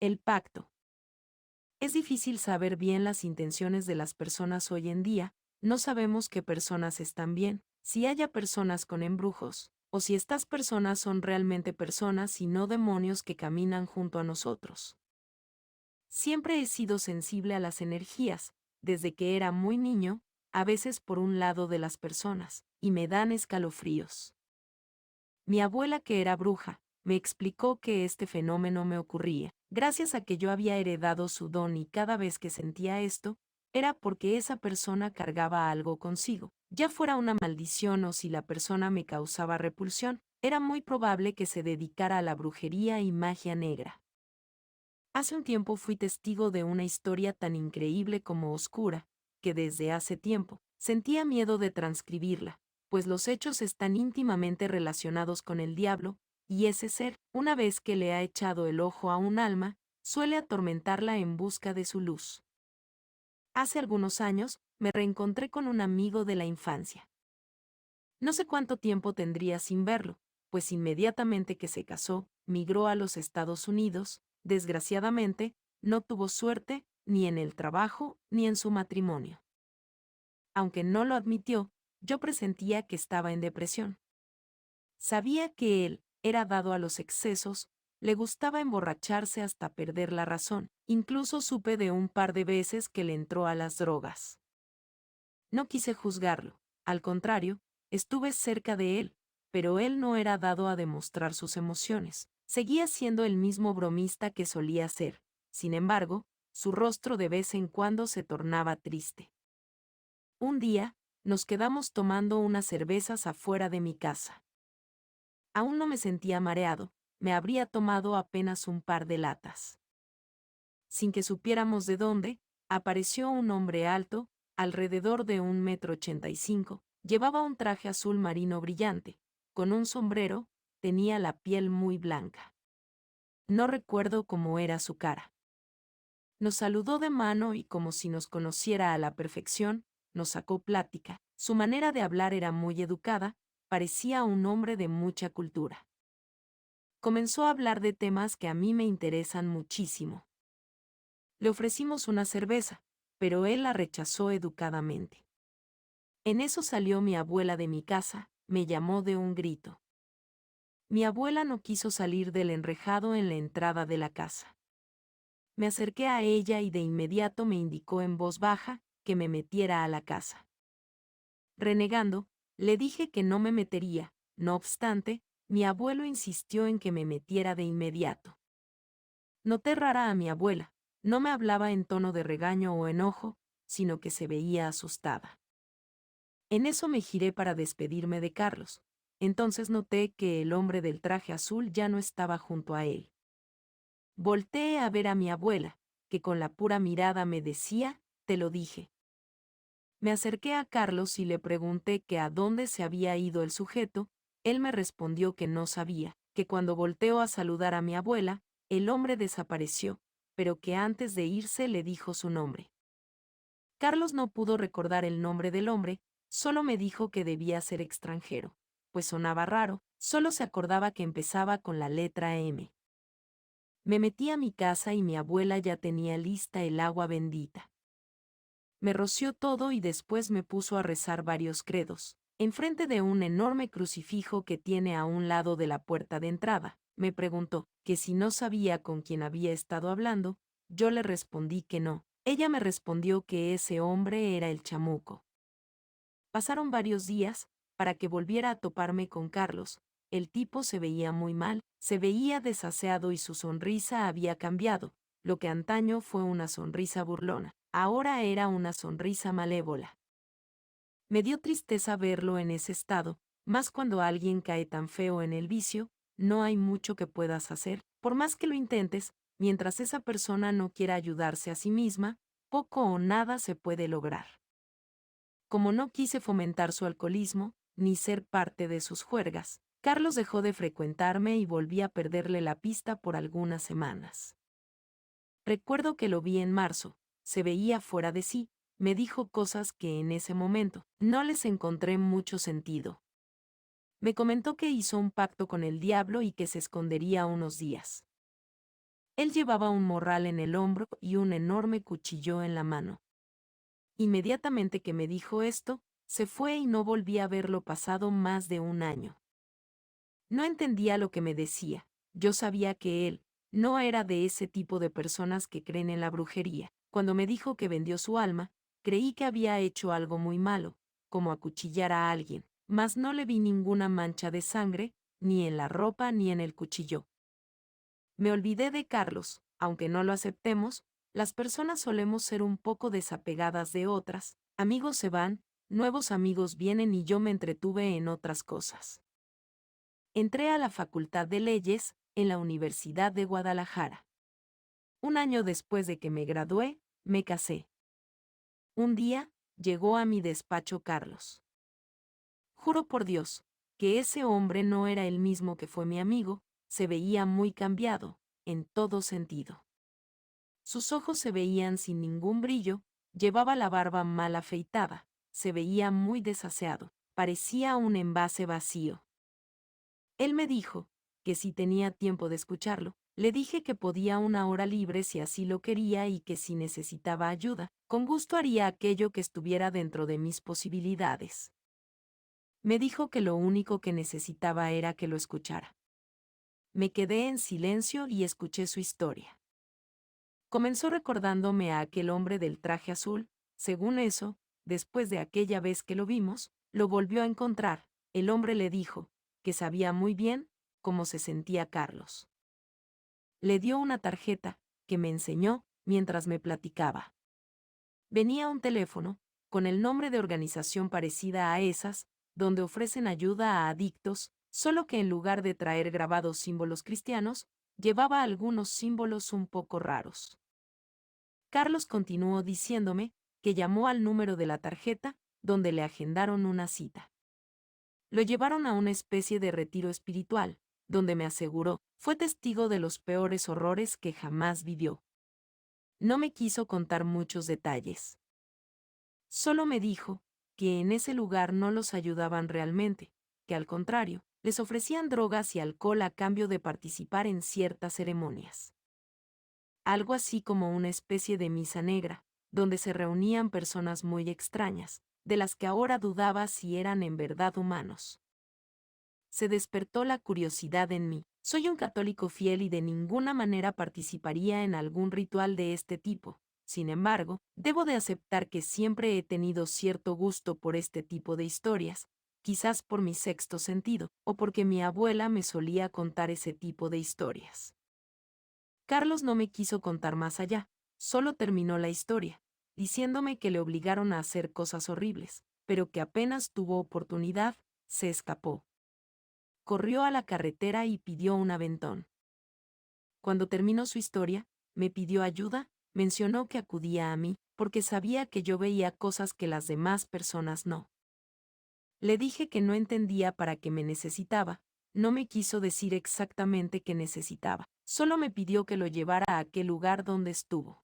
El pacto. Es difícil saber bien las intenciones de las personas hoy en día, no sabemos qué personas están bien, si haya personas con embrujos, o si estas personas son realmente personas y no demonios que caminan junto a nosotros. Siempre he sido sensible a las energías, desde que era muy niño, a veces por un lado de las personas, y me dan escalofríos. Mi abuela, que era bruja, me explicó que este fenómeno me ocurría, gracias a que yo había heredado su don y cada vez que sentía esto, era porque esa persona cargaba algo consigo, ya fuera una maldición o si la persona me causaba repulsión, era muy probable que se dedicara a la brujería y magia negra. Hace un tiempo fui testigo de una historia tan increíble como oscura, que desde hace tiempo sentía miedo de transcribirla, pues los hechos están íntimamente relacionados con el diablo, y ese ser, una vez que le ha echado el ojo a un alma, suele atormentarla en busca de su luz. Hace algunos años, me reencontré con un amigo de la infancia. No sé cuánto tiempo tendría sin verlo, pues inmediatamente que se casó, migró a los Estados Unidos. Desgraciadamente, no tuvo suerte, ni en el trabajo, ni en su matrimonio. Aunque no lo admitió, yo presentía que estaba en depresión. Sabía que él era dado a los excesos, le gustaba emborracharse hasta perder la razón, incluso supe de un par de veces que le entró a las drogas. No quise juzgarlo, al contrario, estuve cerca de él, pero él no era dado a demostrar sus emociones. Seguía siendo el mismo bromista que solía ser. Sin embargo, su rostro de vez en cuando se tornaba triste. Un día, nos quedamos tomando unas cervezas afuera de mi casa. Aún no me sentía mareado, me habría tomado apenas un par de latas. Sin que supiéramos de dónde, apareció un hombre alto, alrededor de 1,85 m, llevaba un traje azul marino brillante, con un sombrero, tenía la piel muy blanca. No recuerdo cómo era su cara. Nos saludó de mano y como si nos conociera a la perfección, nos sacó plática. Su manera de hablar era muy educada, parecía un hombre de mucha cultura. Comenzó a hablar de temas que a mí me interesan muchísimo. Le ofrecimos una cerveza, pero él la rechazó educadamente. En eso salió mi abuela de mi casa, me llamó de un grito. Mi abuela no quiso salir del enrejado en la entrada de la casa. Me acerqué a ella y de inmediato me indicó en voz baja que me metiera a la casa. Renegando, le dije que no me metería, no obstante, mi abuelo insistió en que me metiera de inmediato. Noté rara a mi abuela, no me hablaba en tono de regaño o enojo, sino que se veía asustada. En eso me giré para despedirme de Carlos. Entonces noté que el hombre del traje azul ya no estaba junto a él. Volteé a ver a mi abuela, que con la pura mirada me decía, te lo dije. Me acerqué a Carlos y le pregunté que a dónde se había ido el sujeto. Él me respondió que no sabía, que cuando volteó a saludar a mi abuela, el hombre desapareció, pero que antes de irse le dijo su nombre. Carlos no pudo recordar el nombre del hombre, solo me dijo que debía ser extranjero, pues sonaba raro, solo se acordaba que empezaba con la letra M. Me metí a mi casa y mi abuela ya tenía lista el agua bendita. Me roció todo y después me puso a rezar varios credos, enfrente de un enorme crucifijo que tiene a un lado de la puerta de entrada. Me preguntó que si no sabía con quién había estado hablando, yo le respondí que no. Ella me respondió que ese hombre era el chamuco. Pasaron varios días, para que volviera a toparme con Carlos. El tipo se veía muy mal, se veía desaseado y su sonrisa había cambiado. Lo que antaño fue una sonrisa burlona, ahora era una sonrisa malévola. Me dio tristeza verlo en ese estado, más cuando alguien cae tan feo en el vicio, no hay mucho que puedas hacer, por más que lo intentes, mientras esa persona no quiera ayudarse a sí misma, poco o nada se puede lograr. Como no quise fomentar su alcoholismo, ni ser parte de sus juergas, Carlos dejó de frecuentarme y volví a perderle la pista por algunas semanas. Recuerdo que lo vi en marzo, se veía fuera de sí, me dijo cosas que en ese momento no les encontré mucho sentido. Me comentó que hizo un pacto con el diablo y que se escondería unos días. Él llevaba un morral en el hombro y un enorme cuchillo en la mano. Inmediatamente que me dijo esto, se fue y no volví a verlo pasado más de un año. No entendía lo que me decía. Yo sabía que él no era de ese tipo de personas que creen en la brujería. Cuando me dijo que vendió su alma, creí que había hecho algo muy malo, como acuchillar a alguien, mas no le vi ninguna mancha de sangre, ni en la ropa ni en el cuchillo. Me olvidé de Carlos, aunque no lo aceptemos, las personas solemos ser un poco desapegadas de otras, amigos se van, nuevos amigos vienen y yo me entretuve en otras cosas. Entré a la Facultad de Leyes, en la Universidad de Guadalajara. Un año después de que me gradué, me casé. Un día, llegó a mi despacho Carlos. Juro por Dios, que ese hombre no era el mismo que fue mi amigo, se veía muy cambiado, en todo sentido. Sus ojos se veían sin ningún brillo, llevaba la barba mal afeitada, se veía muy desaseado, parecía un envase vacío. Él me dijo que si tenía tiempo de escucharlo, le dije que podía una hora libre si así lo quería y que si necesitaba ayuda, con gusto haría aquello que estuviera dentro de mis posibilidades. Me dijo que lo único que necesitaba era que lo escuchara. Me quedé en silencio y escuché su historia. Comenzó recordándome a aquel hombre del traje azul, según eso, después de aquella vez que lo vimos, lo volvió a encontrar, el hombre le dijo, que sabía muy bien cómo se sentía Carlos. Le dio una tarjeta, que me enseñó, mientras me platicaba. Venía un teléfono, con el nombre de organización parecida a esas, donde ofrecen ayuda a adictos, solo que en lugar de traer grabados símbolos cristianos, llevaba algunos símbolos un poco raros. Carlos continuó diciéndome que llamó al número de la tarjeta, donde le agendaron una cita. Lo llevaron a una especie de retiro espiritual, donde me aseguró, fue testigo de los peores horrores que jamás vivió. No me quiso contar muchos detalles. Solo me dijo que en ese lugar no los ayudaban realmente, que al contrario, les ofrecían drogas y alcohol a cambio de participar en ciertas ceremonias. Algo así como una especie de misa negra, donde se reunían personas muy extrañas, de las que ahora dudaba si eran en verdad humanos. Se despertó la curiosidad en mí. Soy un católico fiel y de ninguna manera participaría en algún ritual de este tipo. Sin embargo, debo de aceptar que siempre he tenido cierto gusto por este tipo de historias, quizás por mi sexto sentido, o porque mi abuela me solía contar ese tipo de historias. Carlos no me quiso contar más allá, solo terminó la historia, diciéndome que le obligaron a hacer cosas horribles, pero que apenas tuvo oportunidad, se escapó. Corrió a la carretera y pidió un aventón. Cuando terminó su historia, me pidió ayuda, mencionó que acudía a mí, porque sabía que yo veía cosas que las demás personas no. Le dije que no entendía para qué me necesitaba, no me quiso decir exactamente qué necesitaba, solo me pidió que lo llevara a aquel lugar donde estuvo.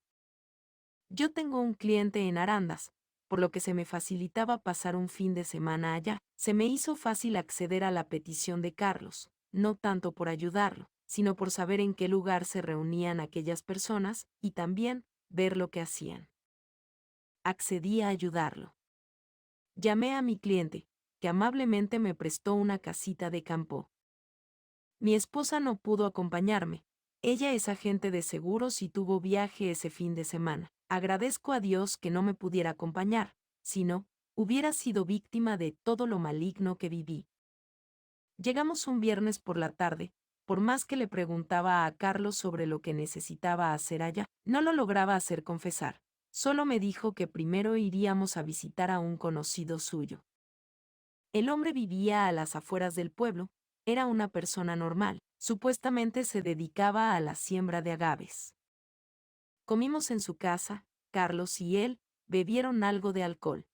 Yo tengo un cliente en Arandas, por lo que se me facilitaba pasar un fin de semana allá. Se me hizo fácil acceder a la petición de Carlos, no tanto por ayudarlo, sino por saber en qué lugar se reunían aquellas personas, y también ver lo que hacían. Accedí a ayudarlo. Llamé a mi cliente, que amablemente me prestó una casita de campo. Mi esposa no pudo acompañarme. Ella es agente de seguros y tuvo viaje ese fin de semana. Agradezco a Dios que no me pudiera acompañar, sino, hubiera sido víctima de todo lo maligno que viví. Llegamos un viernes por la tarde, por más que le preguntaba a Carlos sobre lo que necesitaba hacer allá, no lo lograba hacer confesar. Solo me dijo que primero iríamos a visitar a un conocido suyo. El hombre vivía a las afueras del pueblo, era una persona normal, supuestamente se dedicaba a la siembra de agaves. Comimos en su casa, Carlos y él bebieron algo de alcohol.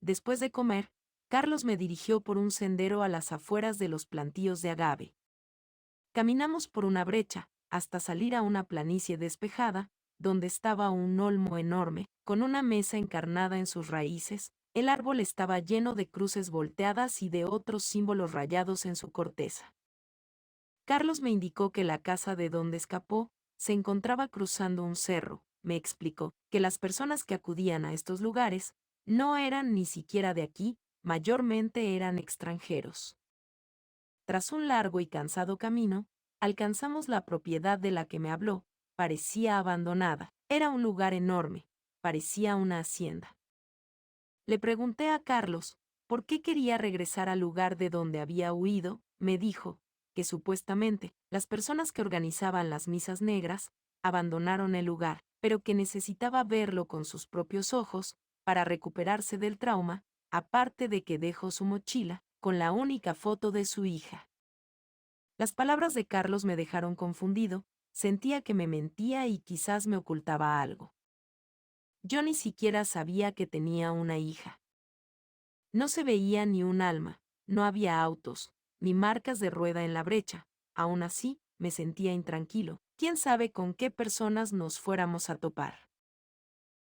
Después de comer, Carlos me dirigió por un sendero a las afueras de los plantíos de agave. Caminamos por una brecha, hasta salir a una planicie despejada, donde estaba un olmo enorme, con una mesa encarnada en sus raíces. El árbol estaba lleno de cruces volteadas y de otros símbolos rayados en su corteza. Carlos me indicó que la casa de donde escapó se encontraba cruzando un cerro. Me explicó que las personas que acudían a estos lugares no eran ni siquiera de aquí, mayormente eran extranjeros. Tras un largo y cansado camino, alcanzamos la propiedad de la que me habló. Parecía abandonada. Era un lugar enorme. Parecía una hacienda. Le pregunté a Carlos por qué quería regresar al lugar de donde había huido. Me dijo que supuestamente las personas que organizaban las misas negras abandonaron el lugar, pero que necesitaba verlo con sus propios ojos para recuperarse del trauma, aparte de que dejó su mochila con la única foto de su hija. Las palabras de Carlos me dejaron confundido, sentía que me mentía y quizás me ocultaba algo. Yo ni siquiera sabía que tenía una hija. No se veía ni un alma, no había autos, ni marcas de rueda en la brecha. Aún así, me sentía intranquilo. ¿Quién sabe con qué personas nos fuéramos a topar?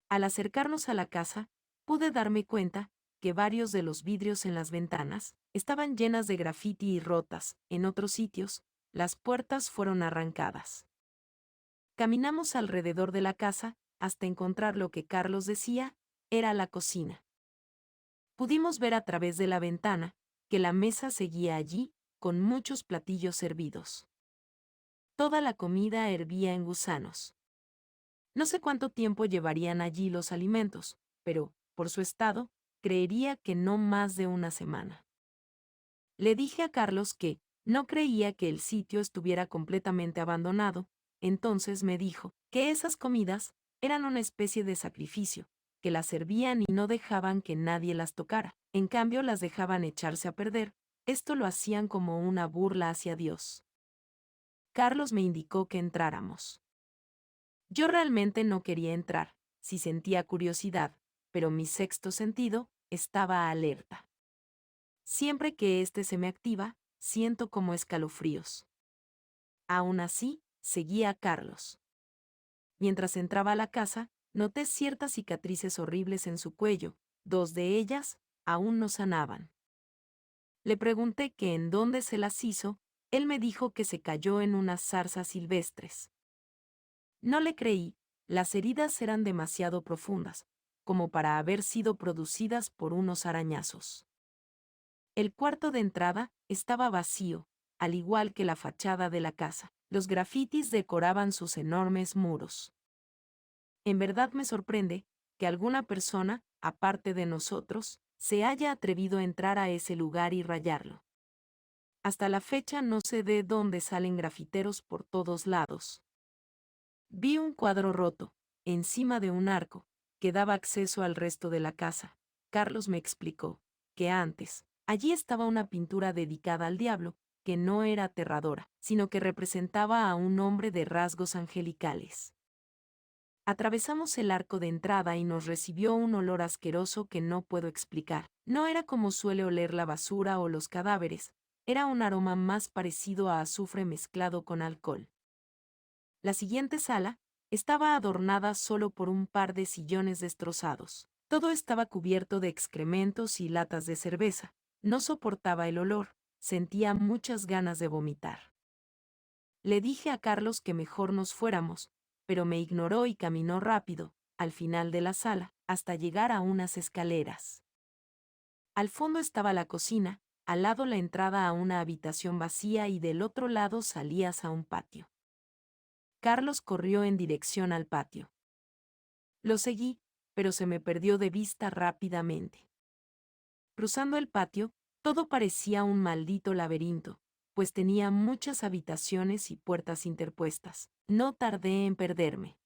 Al acercarnos a la casa, pude darme cuenta que varios de los vidrios en las ventanas estaban llenas de grafiti y rotas. En otros sitios, las puertas fueron arrancadas. Caminamos alrededor de la casa hasta encontrar lo que Carlos decía era la cocina. Pudimos ver a través de la ventana que la mesa seguía allí, con muchos platillos servidos. Toda la comida hervía en gusanos. No sé cuánto tiempo llevarían allí los alimentos, pero, por su estado, creería que no más de una semana. Le dije a Carlos que no creía que el sitio estuviera completamente abandonado, entonces me dijo que esas comidas eran una especie de sacrificio, que las servían y no dejaban que nadie las tocara, en cambio las dejaban echarse a perder. Esto lo hacían como una burla hacia Dios. Carlos me indicó que entráramos. Yo realmente no quería entrar, sí sentía curiosidad, pero mi sexto sentido estaba alerta. Siempre que éste se me activa, siento como escalofríos. Aún así, seguía a Carlos. Mientras entraba a la casa, noté ciertas cicatrices horribles en su cuello, 2 de ellas aún no sanaban. Le pregunté que en dónde se las hizo, él me dijo que se cayó en unas zarzas silvestres. No le creí, las heridas eran demasiado profundas, como para haber sido producidas por unos arañazos. El cuarto de entrada estaba vacío, al igual que la fachada de la casa. Los grafitis decoraban sus enormes muros. En verdad me sorprende que alguna persona, aparte de nosotros, se haya atrevido a entrar a ese lugar y rayarlo. Hasta la fecha no sé de dónde salen grafiteros por todos lados. Vi un cuadro roto, encima de un arco, que daba acceso al resto de la casa. Carlos me explicó que antes, allí estaba una pintura dedicada al diablo, que no era aterradora, sino que representaba a un hombre de rasgos angelicales. Atravesamos el arco de entrada y nos recibió un olor asqueroso que no puedo explicar. No era como suele oler la basura o los cadáveres, era un aroma más parecido a azufre mezclado con alcohol. La siguiente sala estaba adornada solo por un par de sillones destrozados. Todo estaba cubierto de excrementos y latas de cerveza. No soportaba el olor, sentía muchas ganas de vomitar. Le dije a Carlos que mejor nos fuéramos, pero me ignoró y caminó rápido, al final de la sala, hasta llegar a unas escaleras. Al fondo estaba la cocina, al lado la entrada a una habitación vacía y del otro lado salías a un patio. Carlos corrió en dirección al patio. Lo seguí, pero se me perdió de vista rápidamente. Cruzando el patio, todo parecía un maldito laberinto, pues tenía muchas habitaciones y puertas interpuestas. No tardé en perderme.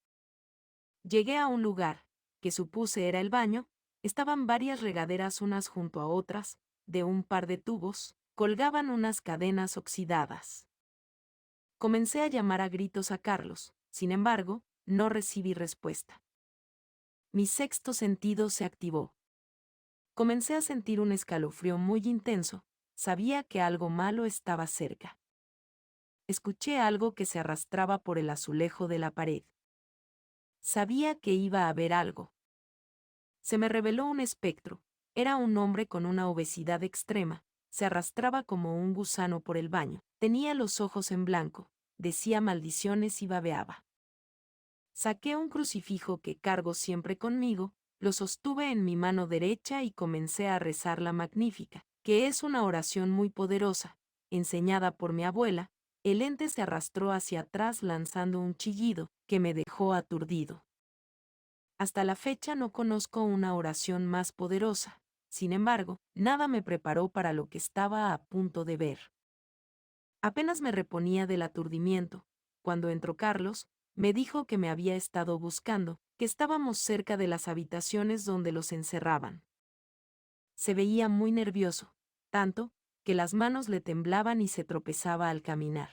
Llegué a un lugar, que supuse era el baño, estaban varias regaderas unas junto a otras, de un par de tubos, colgaban unas cadenas oxidadas. Comencé a llamar a gritos a Carlos, sin embargo, no recibí respuesta. Mi sexto sentido se activó. Comencé a sentir un escalofrío muy intenso, sabía que algo malo estaba cerca. Escuché algo que se arrastraba por el azulejo de la pared. Sabía que iba a haber algo. Se me reveló un espectro, era un hombre con una obesidad extrema, se arrastraba como un gusano por el baño, tenía los ojos en blanco, decía maldiciones y babeaba. Saqué un crucifijo que cargo siempre conmigo, lo sostuve en mi mano derecha y comencé a rezar la Magnífica, que es una oración muy poderosa, enseñada por mi abuela. El ente se arrastró hacia atrás lanzando un chillido, que me dejó aturdido. Hasta la fecha no conozco una oración más poderosa. Sin embargo, nada me preparó para lo que estaba a punto de ver. Apenas me reponía del aturdimiento, cuando entró Carlos, me dijo que me había estado buscando, que estábamos cerca de las habitaciones donde los encerraban. Se veía muy nervioso, tanto, que las manos le temblaban y se tropezaba al caminar.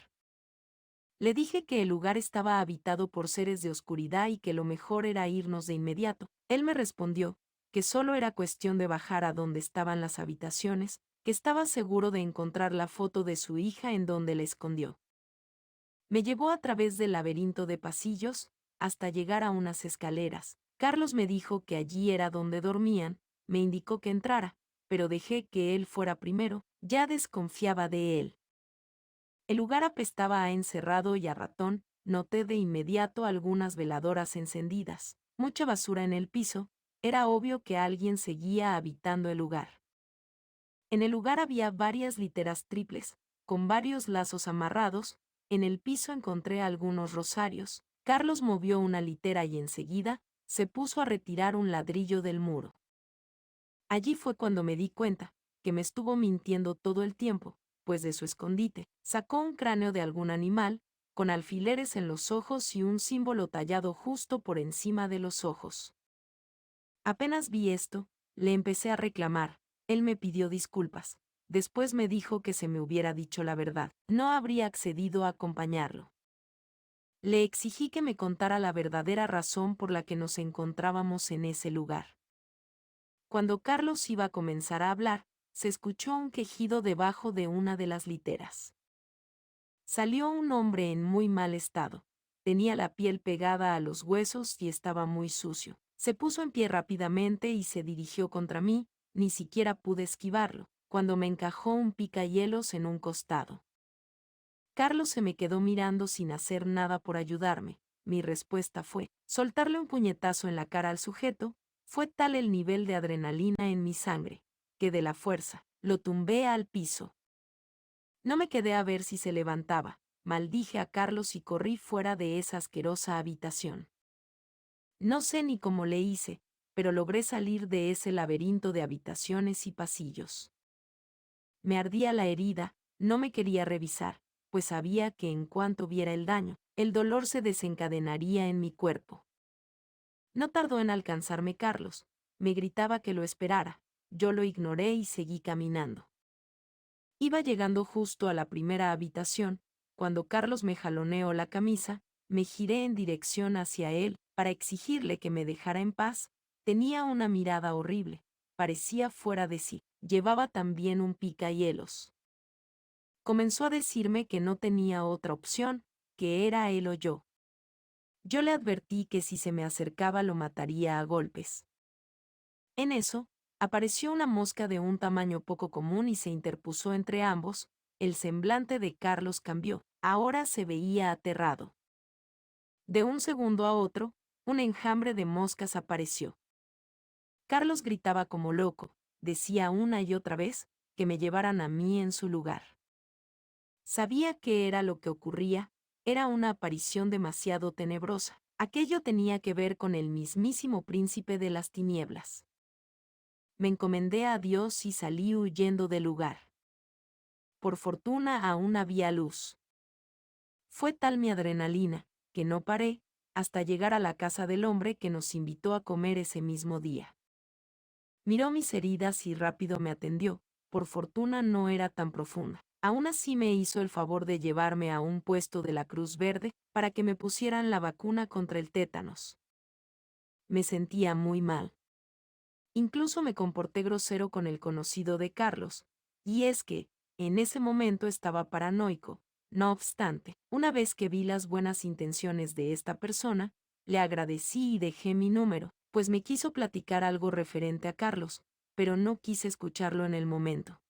Le dije que el lugar estaba habitado por seres de oscuridad y que lo mejor era irnos de inmediato. Él me respondió que solo era cuestión de bajar a donde estaban las habitaciones, que estaba seguro de encontrar la foto de su hija en donde la escondió. Me llevó a través del laberinto de pasillos, hasta llegar a unas escaleras. Carlos me dijo que allí era donde dormían, me indicó que entrara, pero dejé que él fuera primero, ya desconfiaba de él. El lugar apestaba a encerrado y a ratón, noté de inmediato algunas veladoras encendidas, mucha basura en el piso, era obvio que alguien seguía habitando el lugar. En el lugar había varias literas triples, con varios lazos amarrados, en el piso encontré algunos rosarios. Carlos movió una litera y enseguida, se puso a retirar un ladrillo del muro. Allí fue cuando me di cuenta, que me estuvo mintiendo todo el tiempo, pues de su escondite, sacó un cráneo de algún animal, con alfileres en los ojos y un símbolo tallado justo por encima de los ojos. Apenas vi esto, le empecé a reclamar, él me pidió disculpas, después me dijo que se me hubiera dicho la verdad, no habría accedido a acompañarlo. Le exigí que me contara la verdadera razón por la que nos encontrábamos en ese lugar. Cuando Carlos iba a comenzar a hablar, se escuchó un quejido debajo de una de las literas. Salió un hombre en muy mal estado. Tenía la piel pegada a los huesos y estaba muy sucio. Se puso en pie rápidamente y se dirigió contra mí, ni siquiera pude esquivarlo, cuando me encajó un picahielos en un costado. Carlos se me quedó mirando sin hacer nada por ayudarme. Mi respuesta fue soltarle un puñetazo en la cara al sujeto. Fue tal el nivel de adrenalina en mi sangre, que de la fuerza, lo tumbé al piso. No me quedé a ver si se levantaba, maldije a Carlos y corrí fuera de esa asquerosa habitación. No sé ni cómo le hice, pero logré salir de ese laberinto de habitaciones y pasillos. Me ardía la herida, no me quería revisar, pues sabía que en cuanto viera el daño, el dolor se desencadenaría en mi cuerpo. No tardó en alcanzarme Carlos, me gritaba que lo esperara, yo lo ignoré y seguí caminando. Iba llegando justo a la primera habitación, cuando Carlos me jaloneó la camisa, me giré en dirección hacia él, para exigirle que me dejara en paz. Tenía una mirada horrible, parecía fuera de sí, llevaba también un picahielos. Comenzó a decirme que no tenía otra opción, que era él o yo. Yo le advertí que si se me acercaba lo mataría a golpes. En eso, apareció una mosca de un tamaño poco común y se interpuso entre ambos. El semblante de Carlos cambió, ahora se veía aterrado. De un segundo a otro, un enjambre de moscas apareció. Carlos gritaba como loco, decía una y otra vez, que me llevaran a mí en su lugar. Sabía qué era lo que ocurría, era una aparición demasiado tenebrosa. Aquello tenía que ver con el mismísimo príncipe de las tinieblas. Me encomendé a Dios y salí huyendo del lugar. Por fortuna aún había luz. Fue tal mi adrenalina, que no paré, hasta llegar a la casa del hombre que nos invitó a comer ese mismo día. Miró mis heridas y rápido me atendió, por fortuna no era tan profunda. Aún así me hizo el favor de llevarme a un puesto de la Cruz Verde, para que me pusieran la vacuna contra el tétanos. Me sentía muy mal. Incluso me comporté grosero con el conocido de Carlos, y es que, en ese momento estaba paranoico. No obstante, una vez que vi las buenas intenciones de esta persona, le agradecí y dejé mi número, pues me quiso platicar algo referente a Carlos, pero no quise escucharlo en el momento.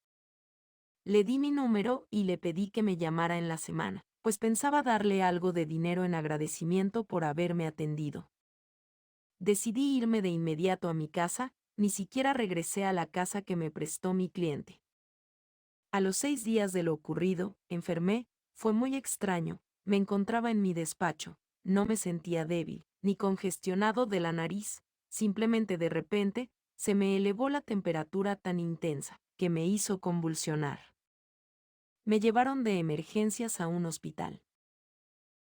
Le di mi número y le pedí que me llamara en la semana. pues pensaba darle algo de dinero en agradecimiento por haberme atendido. Decidí irme de inmediato a mi casa, ni siquiera regresé a la casa que me prestó mi cliente. A los 6 días de lo ocurrido, enfermé, fue muy extraño, me encontraba en mi despacho, no me sentía débil, ni congestionado de la nariz, simplemente de repente, se me elevó la temperatura tan intensa, que me hizo convulsionar. Me llevaron de emergencias a un hospital.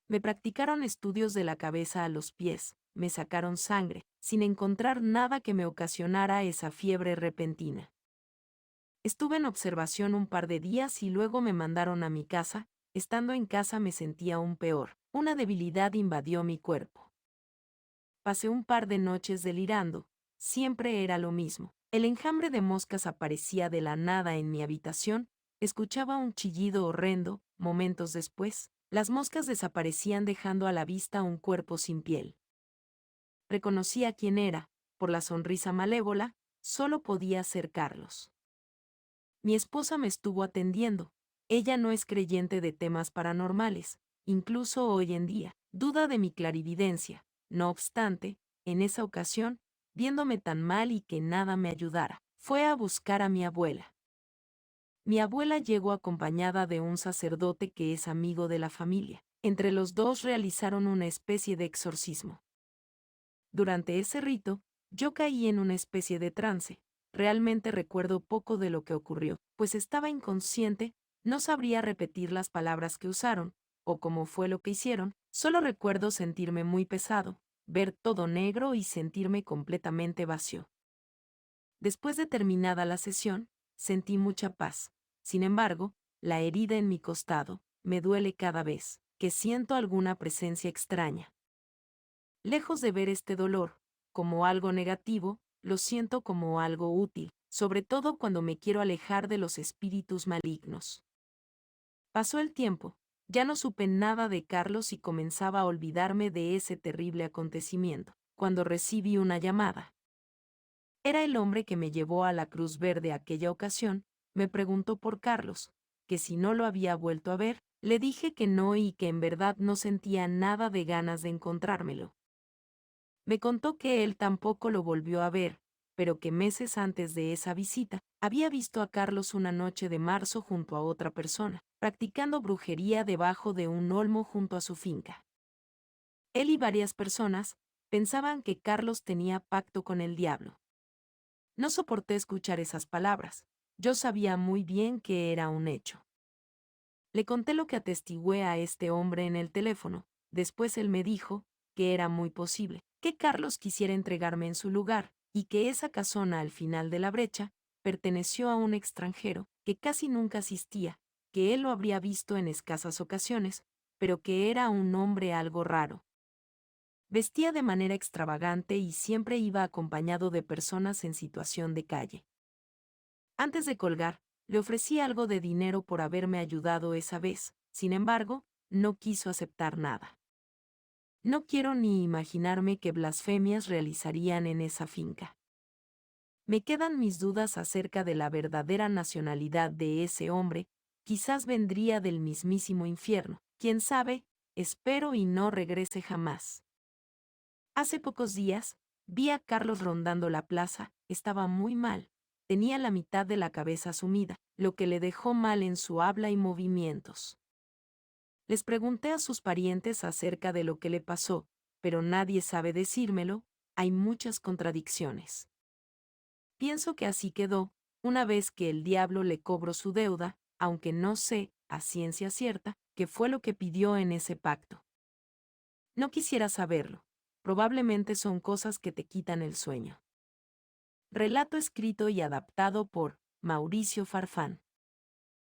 Me practicaron estudios de la cabeza a los pies, me sacaron sangre, sin encontrar nada que me ocasionara esa fiebre repentina. Estuve en observación un par de días y luego me mandaron a mi casa. Estando en casa me sentía aún peor, una debilidad invadió mi cuerpo. Pasé un par de noches delirando, siempre era lo mismo. El enjambre de moscas aparecía de la nada en mi habitación, escuchaba un chillido horrendo, momentos después, las moscas desaparecían dejando a la vista un cuerpo sin piel. Reconocía quién era, por la sonrisa malévola, solo podía ser Carlos. Mi esposa me estuvo atendiendo. Ella no es creyente de temas paranormales, incluso hoy en día, duda de mi clarividencia. No obstante, en esa ocasión, viéndome tan mal y que nada me ayudara, fue a buscar a mi abuela. Mi abuela llegó acompañada de un sacerdote que es amigo de la familia. Entre los dos realizaron una especie de exorcismo. Durante ese rito, yo caí en una especie de trance. Realmente recuerdo poco de lo que ocurrió, pues estaba inconsciente, no sabría repetir las palabras que usaron, o cómo fue lo que hicieron, solo recuerdo sentirme muy pesado, ver todo negro y sentirme completamente vacío. Después de terminada la sesión, sentí mucha paz. Sin embargo, la herida en mi costado me duele cada vez que siento alguna presencia extraña. Lejos de ver este dolor como algo negativo, lo siento como algo útil, sobre todo cuando me quiero alejar de los espíritus malignos. Pasó el tiempo, ya no supe nada de Carlos y comenzaba a olvidarme de ese terrible acontecimiento, cuando recibí una llamada. Era el hombre que me llevó a la Cruz Verde aquella ocasión, me preguntó por Carlos, que si no lo había vuelto a ver, le dije que no y que en verdad no sentía nada de ganas de encontrármelo. Me contó que él tampoco lo volvió a ver, pero que meses antes de esa visita, había visto a Carlos una noche de marzo junto a otra persona, practicando brujería debajo de un olmo junto a su finca. Él y varias personas pensaban que Carlos tenía pacto con el diablo. No soporté escuchar esas palabras, yo sabía muy bien que era un hecho. Le conté lo que atestigué a este hombre en el teléfono, después él me dijo que era muy posible que Carlos quisiera entregarme en su lugar, y que esa casona al final de la brecha perteneció a un extranjero que casi nunca asistía, que él lo habría visto en escasas ocasiones, pero que era un hombre algo raro. Vestía de manera extravagante y siempre iba acompañado de personas en situación de calle. Antes de colgar, le ofrecí algo de dinero por haberme ayudado esa vez, sin embargo, no quiso aceptar nada. No quiero ni imaginarme qué blasfemias realizarían en esa finca. Me quedan mis dudas acerca de la verdadera nacionalidad de ese hombre, quizás vendría del mismísimo infierno, quién sabe, espero y no regrese jamás. Hace pocos días, vi a Carlos rondando la plaza, estaba muy mal, tenía la mitad de la cabeza sumida, lo que le dejó mal en su habla y movimientos. Les pregunté a sus parientes acerca de lo que le pasó, pero nadie sabe decírmelo, hay muchas contradicciones. Pienso que así quedó, una vez que el diablo le cobró su deuda, aunque no sé, a ciencia cierta, qué fue lo que pidió en ese pacto. No quisiera saberlo, probablemente son cosas que te quitan el sueño. Relato escrito y adaptado por Mauricio Farfán.